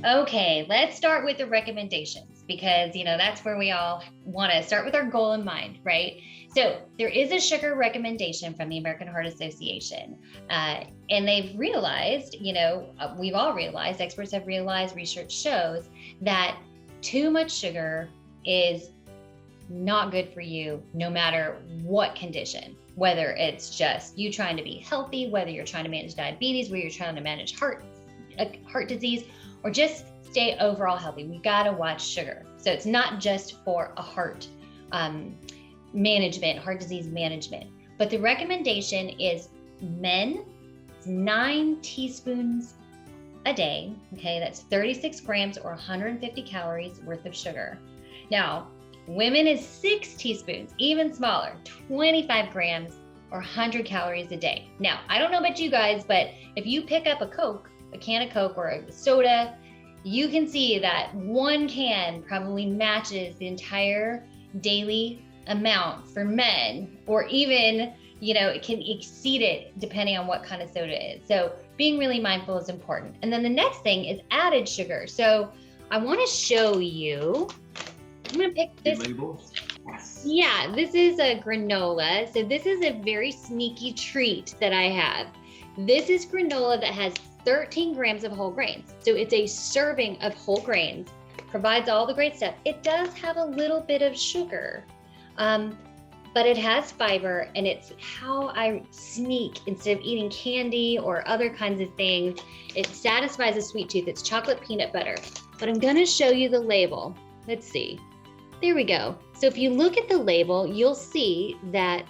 Okay, let's start with the recommendations because, that's where we all want to start with our goal in mind, right? So there is a sugar recommendation from the American Heart Association. And they've realized, we've all realized, experts have realized, research shows that too much sugar is not good for you, no matter what condition, whether it's just you trying to be healthy, whether you're trying to manage diabetes, whether you're trying to manage heart disease, or just stay overall healthy. We got to watch sugar. So it's not just for a heart management, heart disease management, but the recommendation is men, 9 teaspoons a day. Okay, that's 36 grams or 150 calories worth of sugar. Now, women is 6 teaspoons, even smaller, 25 grams or 100 calories a day. Now, I don't know about you guys, but if you pick up a can of Coke or a soda, you can see that one can probably matches the entire daily amount for men, or even, it can exceed it depending on what kind of soda it is. So being really mindful is important. And then the next thing is added sugar. So I want to show you, I'm going to pick this. Labels. Yes. Yeah, this is a granola. So this is a very sneaky treat that I have. This is granola that has 13 grams of whole grains. So it's a serving of whole grains, provides all the great stuff. It does have a little bit of sugar, but it has fiber, and it's how I sneak instead of eating candy or other kinds of things. It satisfies a sweet tooth. It's chocolate peanut butter. But I'm gonna show you the label. Let's see. There we go. So if you look at the label, you'll see that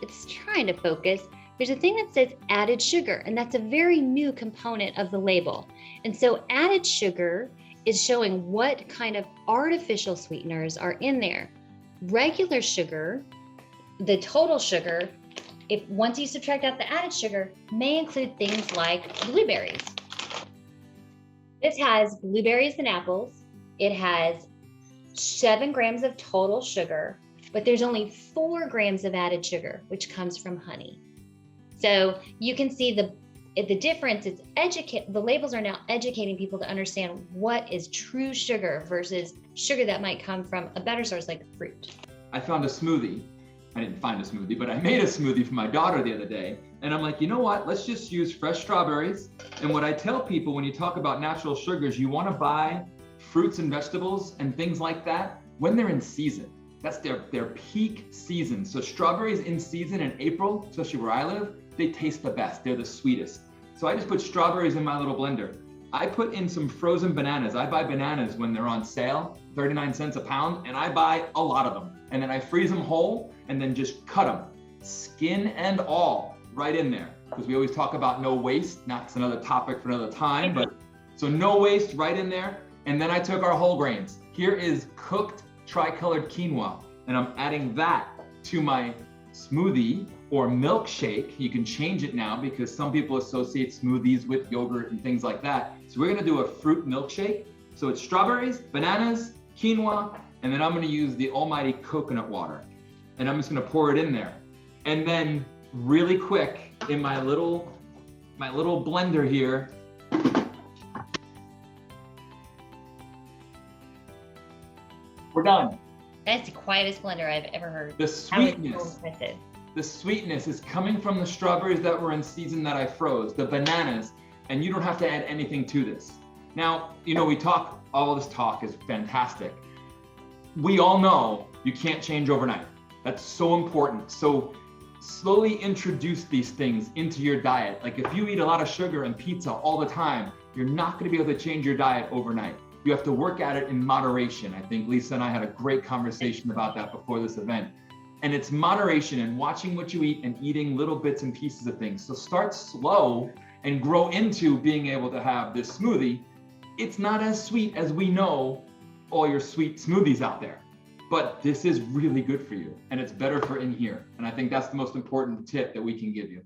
it's trying to focus. There's a thing that says added sugar, and that's a very new component of the label. And so added sugar is showing what kind of artificial sweeteners are in there. Regular sugar, the total sugar, once you subtract out the added sugar, may include things like blueberries. This has blueberries and apples. It has 7 grams of total sugar, but there's only 4 grams of added sugar, which comes from honey. So you can see the difference is the labels are now educating people to understand what is true sugar versus sugar that might come from a better source like fruit. I found a smoothie. I didn't find a smoothie, but I made a smoothie for my daughter the other day. And I'm like, you know what? Let's just use fresh strawberries. And what I tell people when you talk about natural sugars, you want to buy fruits and vegetables and things like that when they're in season. That's their peak season. So strawberries in season in April, especially where I live, they taste the best. They're the sweetest. So I just put strawberries in my little blender. I put in some frozen bananas. I buy bananas when they're on sale, 39 cents a pound, and I buy a lot of them. And then I freeze them whole and then just cut them, skin and all, right in there. Because we always talk about no waste. That's another topic for another time, but so no waste right in there. And then I took our whole grains. Here is cooked tricolored quinoa, and I'm adding that to my smoothie or milkshake. You can change it now because some people associate smoothies with yogurt and things like that. So we're gonna do a fruit milkshake. So it's strawberries, bananas, quinoa, and then I'm gonna use the almighty coconut water. And I'm just gonna pour it in there. And then really quick in my little blender here, we're done. That's the quietest blender I've ever heard. The sweetness is coming from the strawberries that were in season that I froze, the bananas, and you don't have to add anything to this. Now, all this talk is fantastic. We all know you can't change overnight. That's so important. So slowly introduce these things into your diet. Like if you eat a lot of sugar and pizza all the time, you're not gonna be able to change your diet overnight. You have to work at it in moderation. I think Lisa and I had a great conversation about that before this event. And it's moderation and watching what you eat and eating little bits and pieces of things. So start slow and grow into being able to have this smoothie. It's not as sweet as we know all your sweet smoothies out there, but this is really good for you and it's better for in here. And I think that's the most important tip that we can give you.